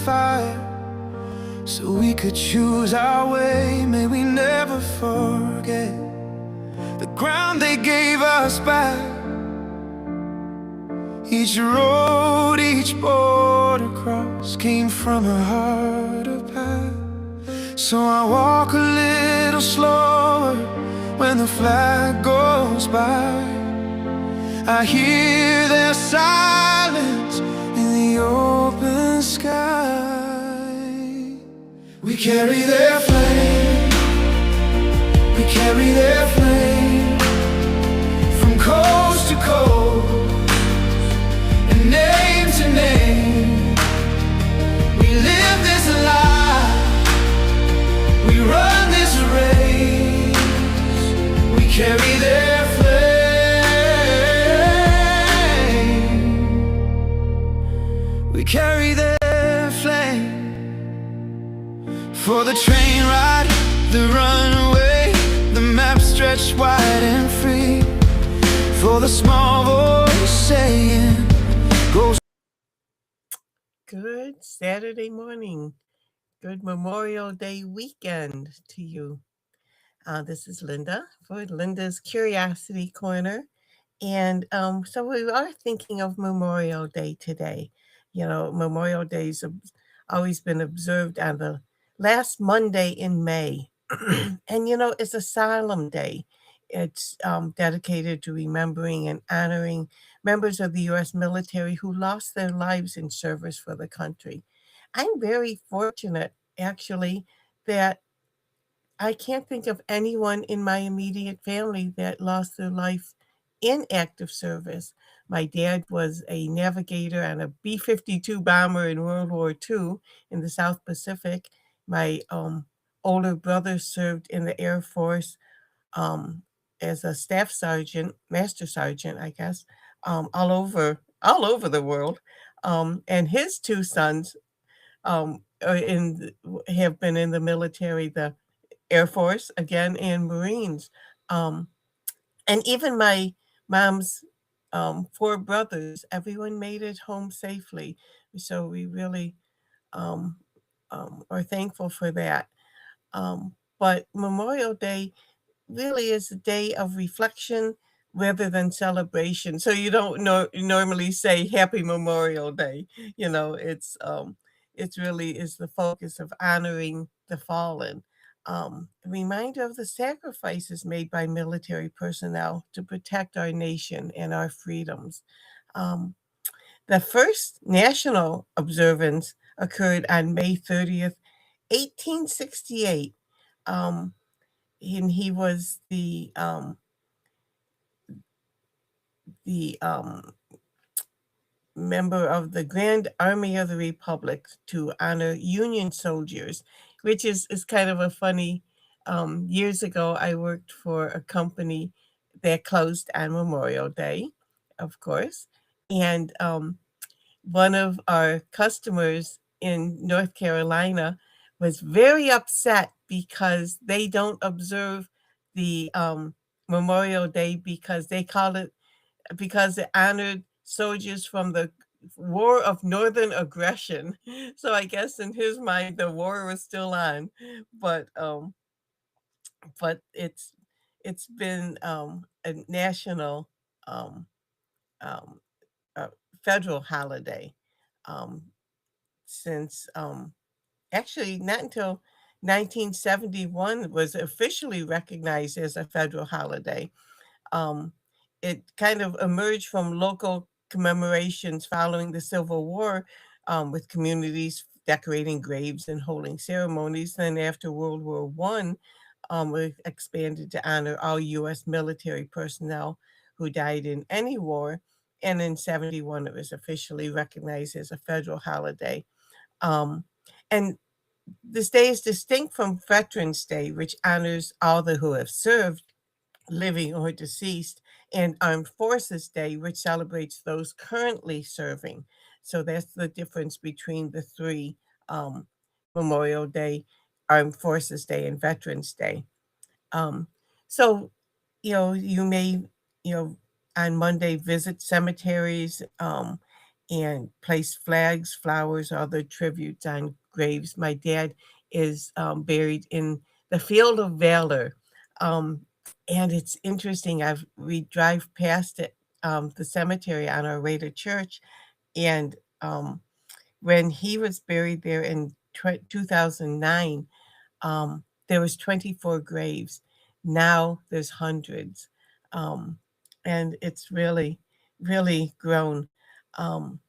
fire so we could choose our way. May we never forget the ground they gave us back. Each road, each border cross came from a harder path. So I walk a little slower when the flag goes by. I hear their silence in the open sky. We carry their flame, we carry their flame, from coast to coast and name to name. We live this life, we run this race, we carry their flame, we carry their flame. For the train ride, the runaway, the map stretched wide and free. For the small voice saying, go. Good Saturday morning. Good Memorial Day weekend to you. This is Linda for Linda's Curiosity Corner. And so we are thinking of Memorial Day today. You know, Memorial Day's always been observed on the last Monday in May. And, you know, it's a solemn day. It's dedicated to remembering and honoring members of the U.S. military who lost their lives in service for the country. I'm very fortunate, actually, that I can't think of anyone in my immediate family that lost their life in active service. My dad was a navigator on a B 52 bomber in World War II in the South Pacific. My older brother served in the Air Force as a staff sergeant, master sergeant, I guess, all over the world. And his two sons have been in the military, the Air Force again, and Marines. Um, and even my mom's four brothers, everyone made it home safely. So we really um, are thankful for that. But Memorial Day really is a day of reflection rather than celebration. So you don't normally say Happy Memorial Day. You know, it's really is the focus of honoring the fallen. A reminder of the sacrifices made by military personnel to protect our nation and our freedoms. Um, the first national observance occurred on May 30th, 1868. Um, and he was the member of the Grand Army of the Republic to honor Union soldiers, which is kind of a funny. Years ago, I worked for a company that closed on Memorial Day, of course, and one of our customers in North Carolina was very upset because they don't observe the Memorial Day because they call it because it honored soldiers from the War of Northern Aggression. So I guess in his mind the war was still on, but um, but it's been a national um, um, uh, federal holiday um, since actually not until 1971 was officially recognized as a federal holiday. Um, it kind of emerged from local commemorations following the Civil War, with communities decorating graves and holding ceremonies. Then after World War One, we expanded to honor all U.S. military personnel who died in any war. And in 71, it was officially recognized as a federal holiday. Um, and this day is distinct from Veterans Day, which honors all the who have served, living or deceased, and Armed Forces Day, which celebrates those currently serving. So that's the difference between the three, um, Memorial Day, Armed Forces Day, and Veterans Day. Um, so, you know, you may, you know, on Monday visit cemeteries, and place flags, flowers, other tributes on graves. My dad is buried in the Field of Valor. And it's interesting. We drive past it, the cemetery on our way to church, and when he was buried there in 2009, there was 24 graves. Now there's hundreds, and it's really, really grown. Um,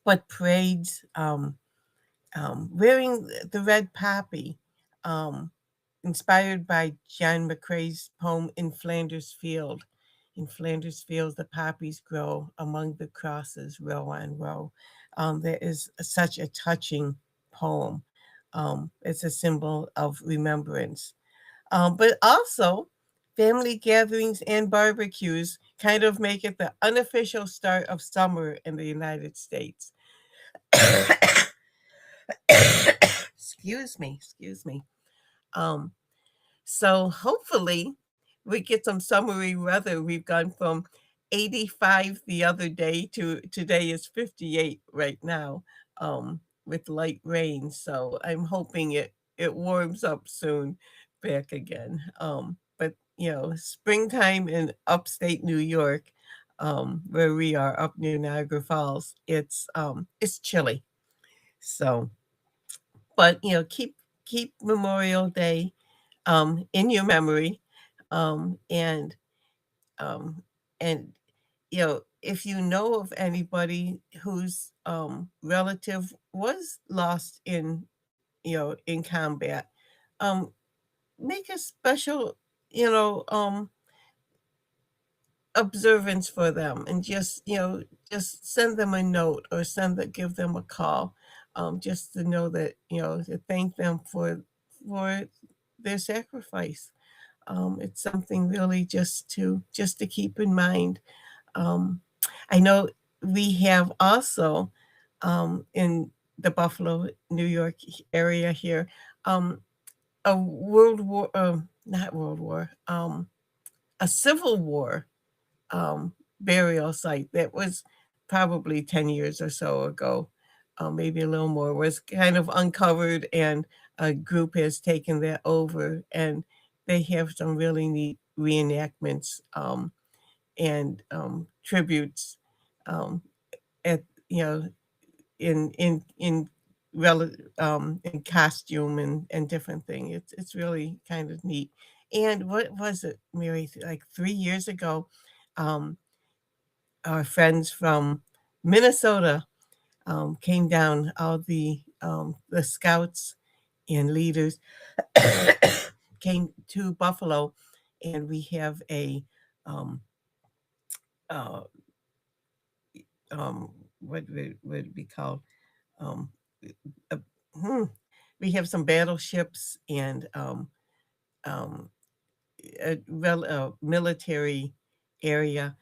but parades, wearing the red poppy, um, inspired by John McCrae's poem In Flanders Field. In Flanders Field, the poppies grow among the crosses, row on row. There is such a touching poem. It's a symbol of remembrance. But also, family gatherings and barbecues kind of make it the unofficial start of summer in the United States. Excuse me. Um, so hopefully we get some summery weather. We've gone from 85 the other day to today is 58 right now, with light rain. So I'm hoping it warms up soon back again. But springtime in upstate New York, where we are up near Niagara Falls, it's chilly. So, but keep Memorial Day in your memory, and um, and if you know of anybody whose relative was lost in combat, um, make a special you know observance for them, and just send them a note, or give them a call, just to know that to thank them for their sacrifice. It's something really just to keep in mind. um, I know we have also, in the Buffalo, New York area here, a World War, not World War, a Civil War burial site that was probably 10 years or so ago, maybe a little more, was kind of uncovered, and a group has taken that over, and they have some really neat reenactments, and tributes, um, at in costume and different thing. It's really kind of neat. And what was it, Mary? Like 3 years ago, um, our friends from Minnesota came down. All the scouts and leaders came to Buffalo, and we have a uh, what would it be called? Um, uh, hmm, we have some battleships and um, a military area.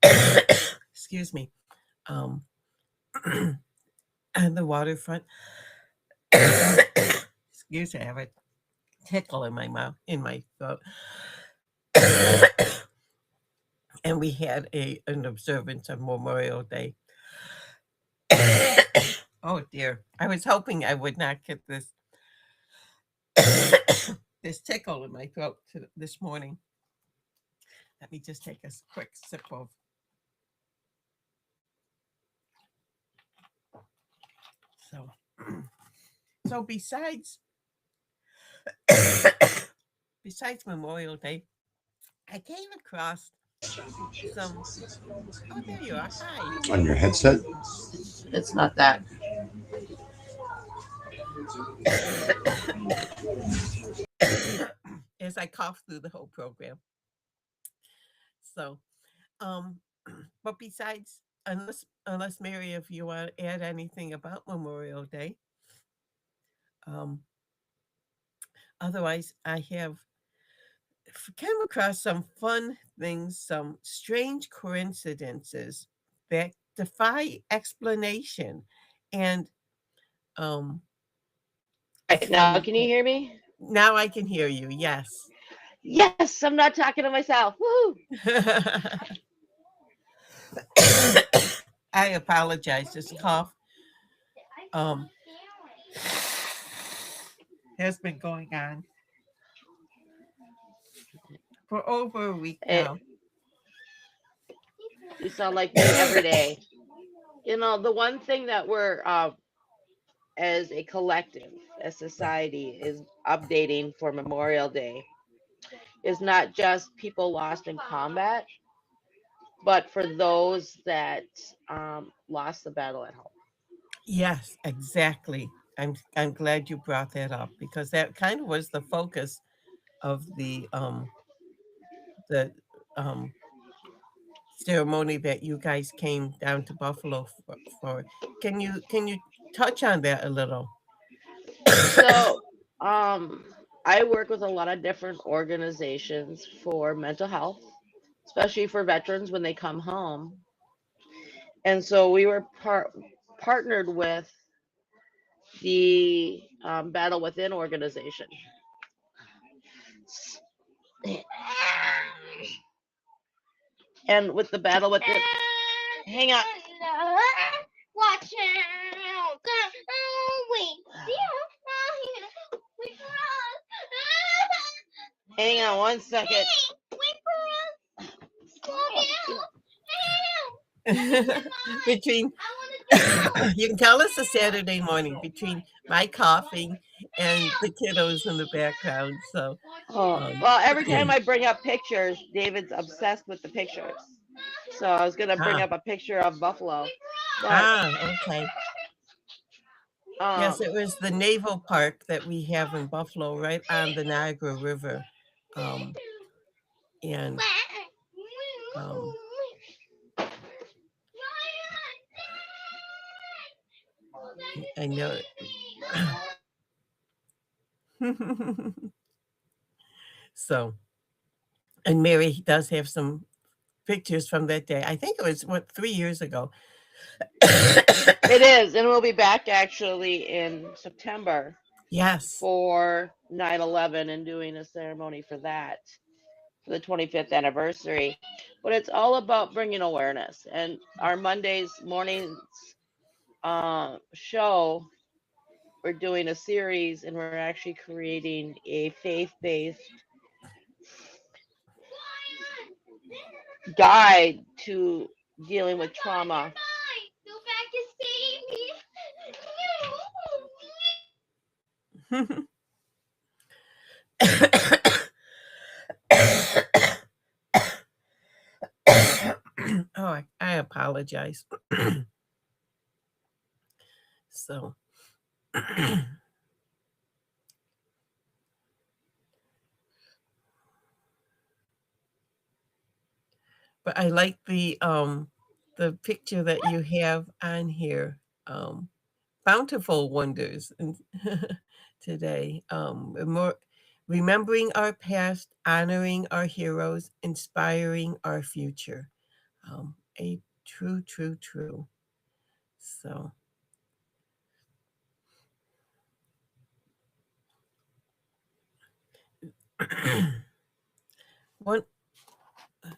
Excuse me. Um, on the waterfront. Excuse me, I have a tickle in my mouth, in my throat. And we had an observance of Memorial Day. Oh dear, I was hoping I would not get this this tickle in my throat this morning. Let me just take a quick sip of. So besides Memorial Day, I came across some. Oh, there you are. Hi. On your headset? It's not that. As I cough through the whole program. So, but besides, unless Mary, if you want to add anything about Memorial Day, otherwise I have came across some fun things, some strange coincidences that defy explanation, and Now, can you hear me? now I can hear you. Yes. Yes, I'm not talking to myself. Woo! I apologize. This cough has been going on for over a week now. You sound like me every day. You know, the one thing that we're as a collective, as society, is updating for Memorial Day is not just people lost in combat, but for those that lost the battle at home. Yes, exactly. I'm glad you brought that up because that kind of was the focus of the um ceremony that you guys came down to Buffalo for. Can you touch on that a little? So, I work with a lot of different organizations for mental health, especially for veterans when they come home. And so we were partnered with the Battle Within organization. And with the Battle Within, hang on. Watch out. Hang on one second. Between you can tell us a Saturday morning between my coughing and the kiddos in the background. So Well, every time I bring up pictures, David's obsessed with the pictures. So I was gonna bring up a picture of Buffalo. But, okay. Yes, it was the naval park that we have in Buffalo, right on the Niagara River. And I know it. So, and Mary does have some pictures from that day. I think it was 3 years ago. It is, and we'll be back actually in September. Yes. For 9/11 and doing a ceremony for that, for the 25th anniversary. But it's all about bringing awareness. And our Mondays mornings show, we're doing a series, and we're actually creating a faith-based guide to dealing with trauma. Oh, I apologize. So but I like the picture that you have on here, bountiful wonders today. More remembering our past, honoring our heroes, inspiring our future. A true. So one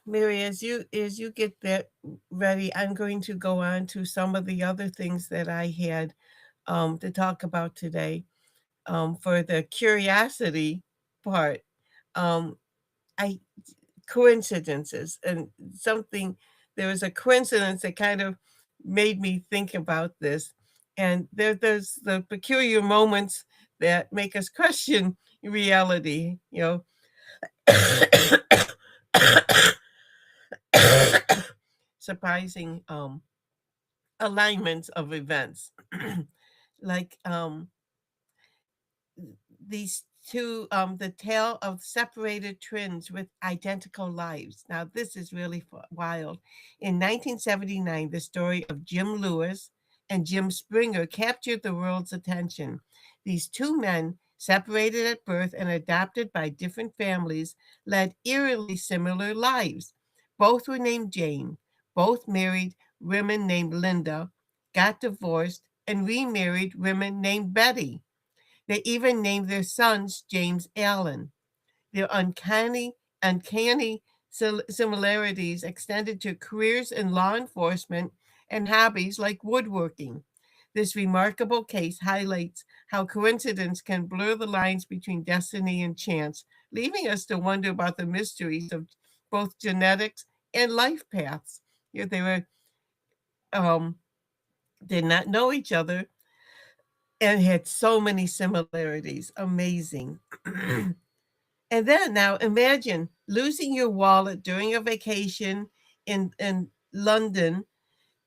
Mary, as you get that ready, I'm going to go on to some of the other things that I had to talk about today. For the curiosity part, I coincidences and something. There was a coincidence that kind of made me think about this, and there's the peculiar moments that make us question reality. Surprising alignments of events like these two, the tale of separated twins with identical lives. Now this is really wild. In 1979, the story of Jim Lewis and Jim Springer captured the world's attention. These two men, separated at birth and adopted by different families, led eerily similar lives. Both were named Jane. Both married women named Linda, got divorced, and remarried women named Betty. They even named their sons James Allen. Their uncanny similarities extended to careers in law enforcement and hobbies like woodworking. This remarkable case highlights how coincidence can blur the lines between destiny and chance, leaving us to wonder about the mysteries of both genetics and life paths. Here they were, um, did not know each other and had so many similarities. Amazing. And then now imagine losing your wallet during a vacation in London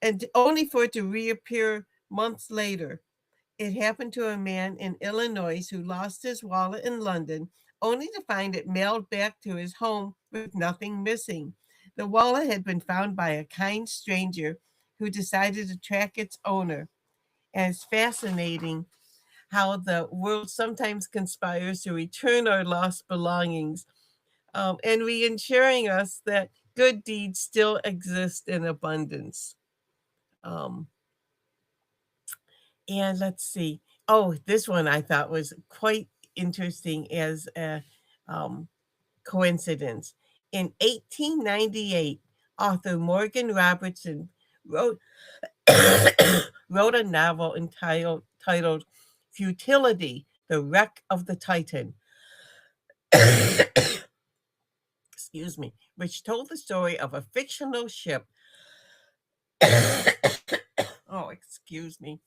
and only for it to reappear months later. It happened to a man in Illinois who lost his wallet in London, only to find it mailed back to his home with nothing missing. The wallet had been found by a kind stranger who decided to track its owner. And it's fascinating how the world sometimes conspires to return our lost belongings, and reassuring us that good deeds still exist in abundance. Um, and let's see. Oh, this one I thought was quite interesting as a um, coincidence. In 1898, author Morgan Robertson wrote wrote a novel titled Futility, The Wreck of the Titan. Excuse me, which told the story of a fictional ship. Oh, excuse me.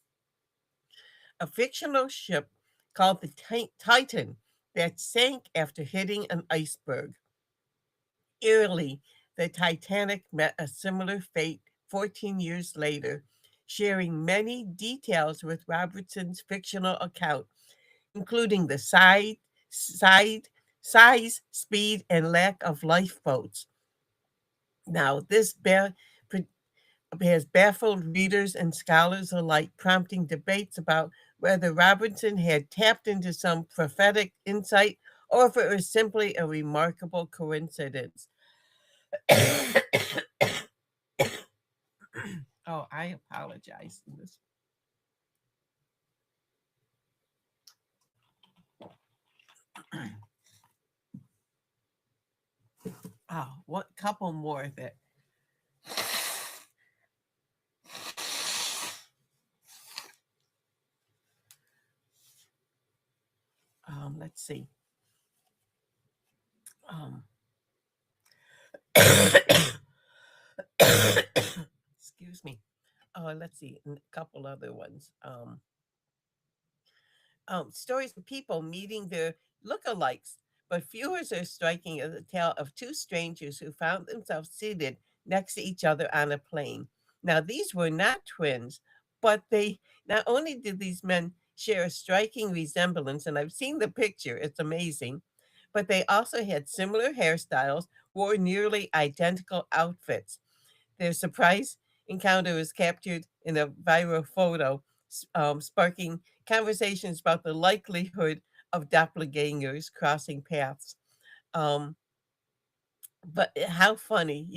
A fictional ship called the Titan that sank after hitting an iceberg. Eerily, the Titanic met a similar fate 14 years later, sharing many details with Robertson's fictional account, including the side, size, speed, and lack of lifeboats. Now, has baffled readers and scholars alike, prompting debates about whether Robinson had tapped into some prophetic insight or if it was simply a remarkable coincidence. Oh, I apologize. Oh, what couple more that let's see. Um, excuse me. Let's see, a couple other ones. Stories of people meeting their lookalikes, but viewers are striking as a tale of two strangers who found themselves seated next to each other on a plane. Now, these were not twins, but they not only did these men share a striking resemblance, and I've seen the picture, it's amazing, but they also had similar hairstyles, wore nearly identical outfits. Their surprise encounter was captured in a viral photo, sparking conversations about the likelihood of doppelgangers crossing paths. Um, but how funny,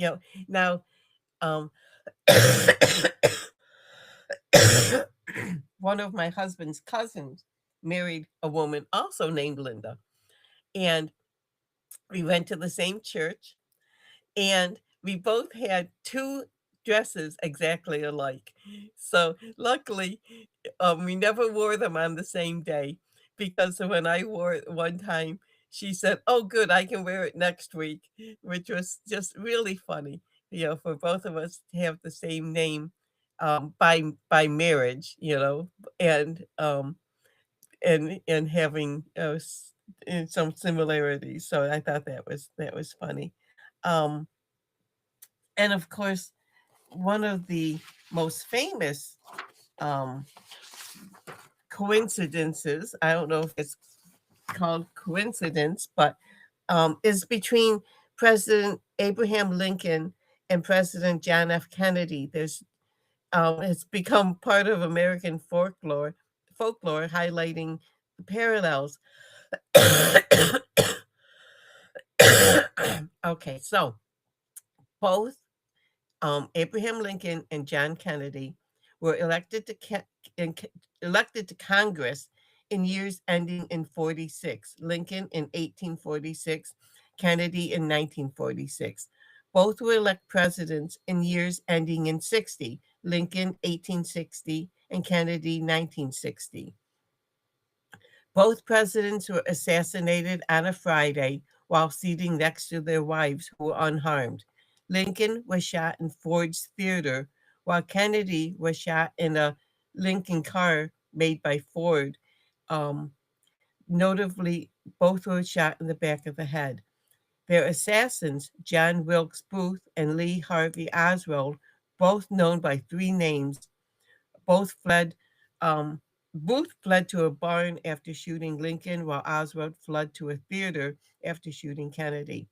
Now, um, one of my husband's cousins married a woman also named Linda, and we went to the same church, and we both had two dresses exactly alike. So luckily, we never wore them on the same day, because when I wore it one time, she said, "Oh, good, I can wear it next week," which was just really funny, for both of us to have the same name, by marriage, and and having some similarities. So I thought that was funny. Um, and of course, one of the most famous um, coincidences, I don't know if it's called coincidence, but is between President Abraham Lincoln and President John F. Kennedy. It's become part of American folklore highlighting the parallels. Okay, so both Abraham Lincoln and John Kennedy were elected to Congress in years ending in 46. Lincoln in 1846, Kennedy in 1946. Both were elected presidents in years ending in 60. Lincoln 1860 and Kennedy 1960. Both presidents were assassinated on a Friday while seating next to their wives who were unharmed. Lincoln was shot in Ford's Theater, while Kennedy was shot in a Lincoln car made by Ford. Um, Notably, both were shot in the back of the head. Their assassins, John Wilkes Booth and Lee Harvey Oswald, both known by three names, both fled. Um, Booth fled to a barn after shooting Lincoln, while Oswald fled to a theater after shooting Kennedy.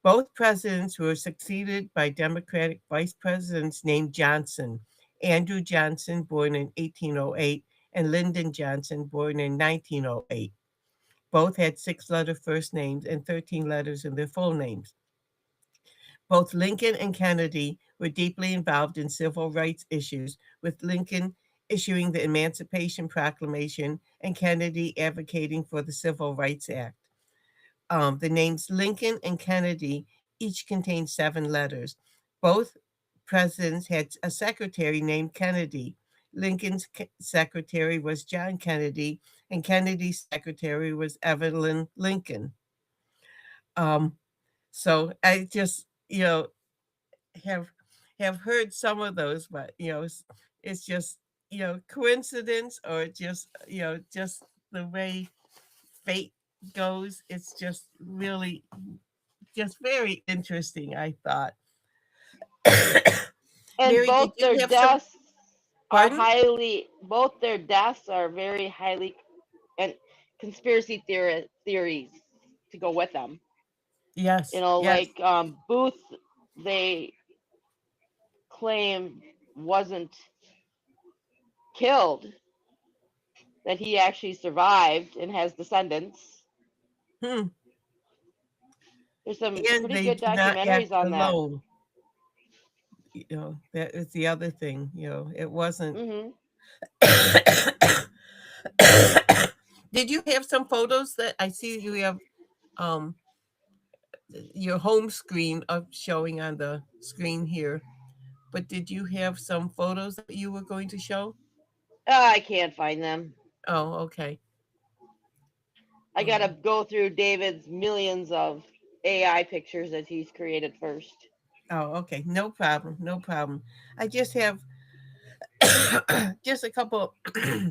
Both presidents were succeeded by Democratic vice presidents named Johnson. Andrew Johnson, born in 1808, and Lyndon Johnson, born in 1908. Both had six-letter first names and 13 letters in their full names. Both Lincoln and Kennedy were deeply involved in civil rights issues, with Lincoln issuing the Emancipation Proclamation and Kennedy advocating for the Civil Rights Act. The names Lincoln and Kennedy each contained seven letters. Both presidents had a secretary named Kennedy. Lincoln's secretary was John Kennedy, and Kennedy's secretary was Evelyn Lincoln. So I just, have heard some of those, but it's just coincidence, or just the way fate goes. It's just really just very interesting, I thought. And Mary, both did you their have some? deaths are Pardon? both their deaths are very highly, and conspiracy theories to go with them. Yes, yes. Like Booth, they claim wasn't killed, that he actually survived and has descendants. Hmm. There's some And pretty they good do not act documentaries on that. alone. That is the other thing. It wasn't. Hmm. Did you have some photos that I see you have um your home screen of showing on the screen here? But did you have some photos that you were going to show? I can't find them. Oh, okay. I gotta go through David's millions of AI pictures that he's created first. Oh, okay. No problem. No problem. I just have just a couple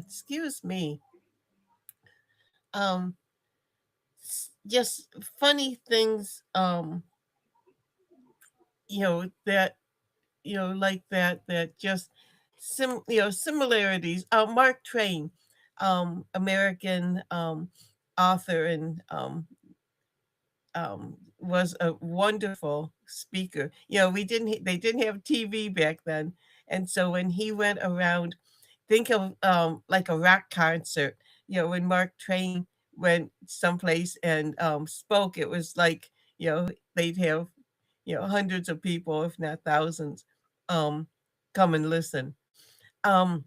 excuse me. Um just funny things that like that just similarities. Mark Twain, American author, and was a wonderful speaker. They didn't have TV back then, and so when he went around, think of like a rock concert. When Mark Twain went someplace and spoke, it was like they'd have hundreds of people, if not thousands, um, come and listen. Um,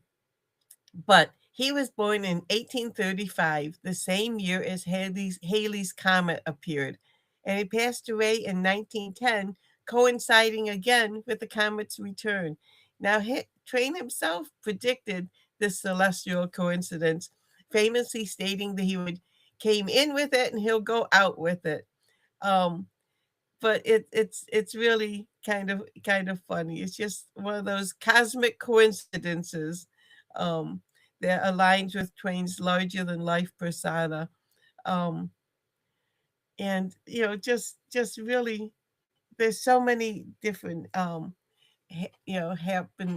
but he was born in 1835, the same year as Halley's Comet appeared, and he passed away in 1910, coinciding again with the comet's return. Now, Twain himself predicted this celestial coincidence, famously stating that he would came in with it and he'll go out with it. Um, but it's really kind of funny. It's just one of those cosmic coincidences um, that aligns with Twain's larger than life persona, um, and just really there's so many different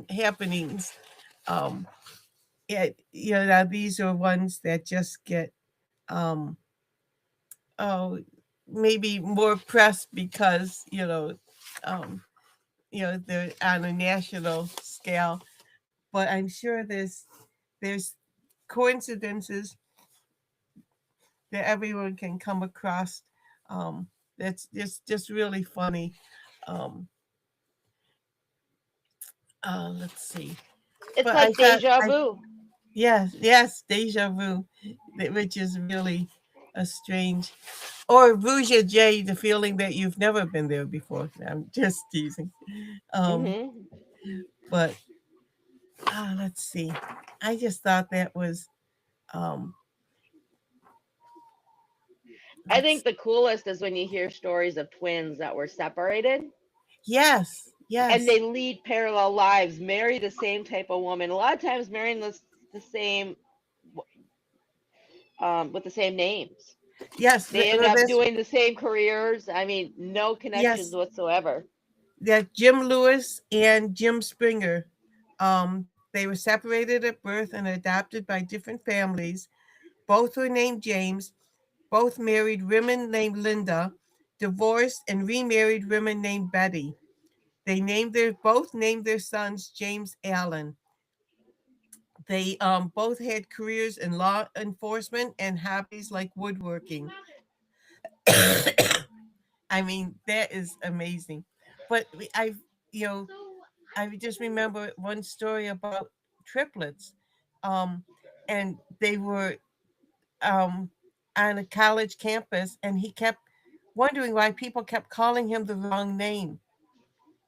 happenings. Um, now these are ones that just get um, oh maybe more press because um, they're on a national scale, but I'm sure there's coincidences that everyone can come across. That's just really funny. Um, let's see. It's But I like thought, deja vu. yes, deja vu, which is really a strange, or Vuja J, the feeling that you've never been there before. I'm just teasing. Um, Hmm. but let's see. I just thought that was um I let's think the coolest is when you hear stories of twins that were separated yes, and yes, they lead parallel lives, marry the same type of woman. A lot of times marrying the same with the same names. yes. They end No, up that's doing the same careers. I mean, no connections yes. whatsoever. That Jim Lewis and Jim Springer. They were separated at birth and adopted by different families. Both were named James. Both married women named Linda, divorced and remarried women named Betty. They both named their sons James Allen. They both had careers in law enforcement and hobbies like woodworking. I mean, that is amazing. But you know, I just remember one story about triplets, um, and they were um, on a college campus, and he kept wondering why people kept calling him the wrong name,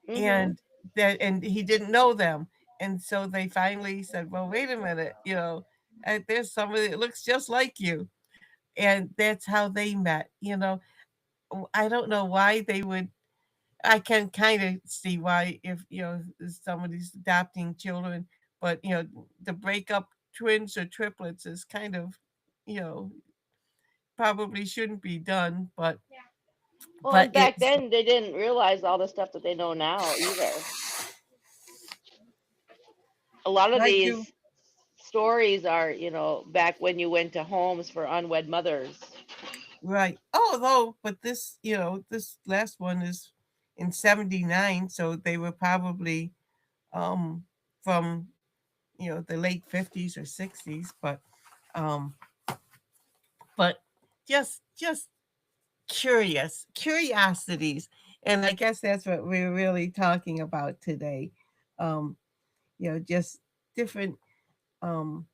Hmm. and and he didn't know them, and so they finally said, "Well, wait a minute, there's somebody that looks just like you," and that's how they met. I don't know why they would. I can kind of see why if somebody's adopting children, but the breakup twins or triplets is kind of you know probably shouldn't be done, Well, but and back it's then they didn't realize all the stuff that they know now either. A lot of I do these stories are, back when you went to homes for unwed mothers. right. Although, but this last one is in '79, so they were probably um from the late '50s or '60s, um but just curiosities, and I guess that's what we're really talking about today. um just different um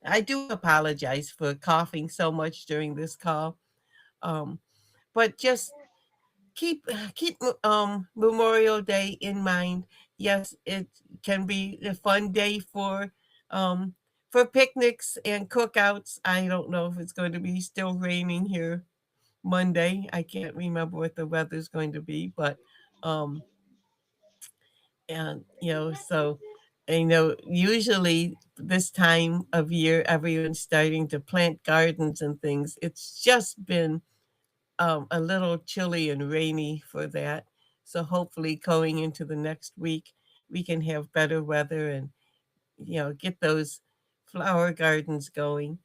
I do apologize for coughing so much during this call, um but just keep Memorial Day in mind. Yes, it can be a fun day um for picnics and cookouts. I don't know if it's going to be still raining here Monday. I can't remember what the weather's going to be, but um and so usually this time of year everyone's starting to plant gardens and things. It's just been a little chilly and rainy for that. So hopefully going into the next week we can have better weather and get those flower gardens going.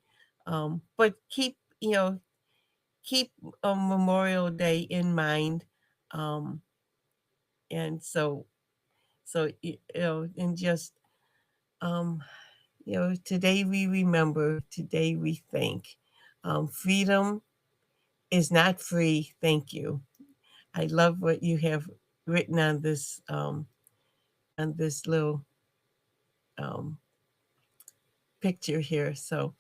But keep Memorial Day in mind. Um, and and just um, today we remember, today we think. Freedom is not free. Thank you. I love what you have written on this little um, picture here. So,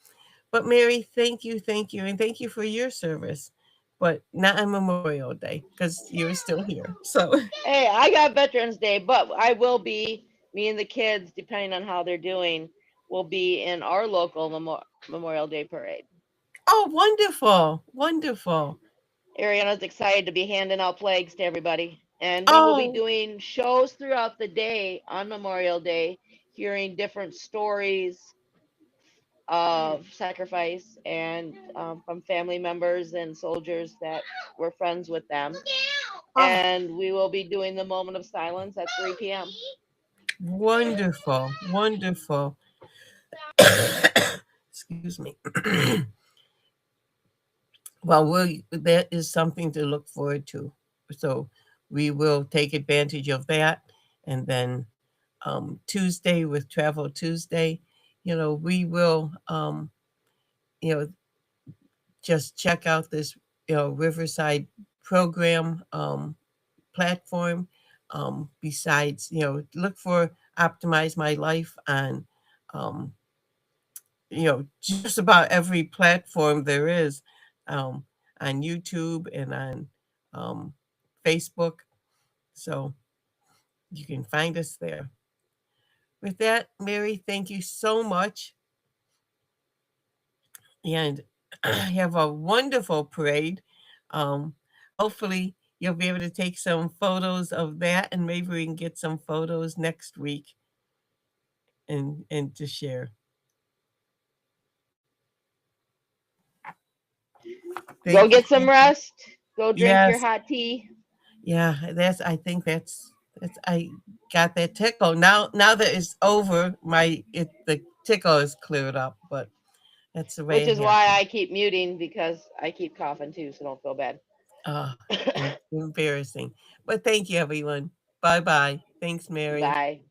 but Mary, thank you, and thank you for your service. But not on Memorial Day because you're still here. So, Hey, I got Veterans Day, but I will be, me and the kids, depending on how they're doing, will be in our local Memorial Day parade. oh, wonderful, wonderful. Ariana's excited to be handing out flags to everybody. And we will be Oh, doing shows throughout the day on Memorial Day, hearing different stories of sacrifice and from family members and soldiers that were friends with them. oh, And we will be doing the moment of silence at 3 p.m. wonderful, wonderful. Excuse me. Well, that is something to look forward to. So we will take advantage of that. And then Tuesday with Travel Tuesday, we will, you know, just check out this, Riverside program platform. Besides, look for Optimize My Life on, um, just about every platform there is, um, on YouTube and on um, Facebook. So You can find us there. With that, Mary, thank you so much. And have a wonderful parade. Hopefully, you'll be able to take some photos of that, and maybe we can get some photos next week and to share. Go Thank you. get some rest. Go drink your Yes. hot tea. Yeah, I think that's I got that tickle. Now that it's over, the tickle is cleared up, but that's the way Which it is why happened. I keep muting, because I keep coughing too, so don't feel bad. Embarrassing. But thank you, everyone. Bye bye. Thanks, Mary. Bye.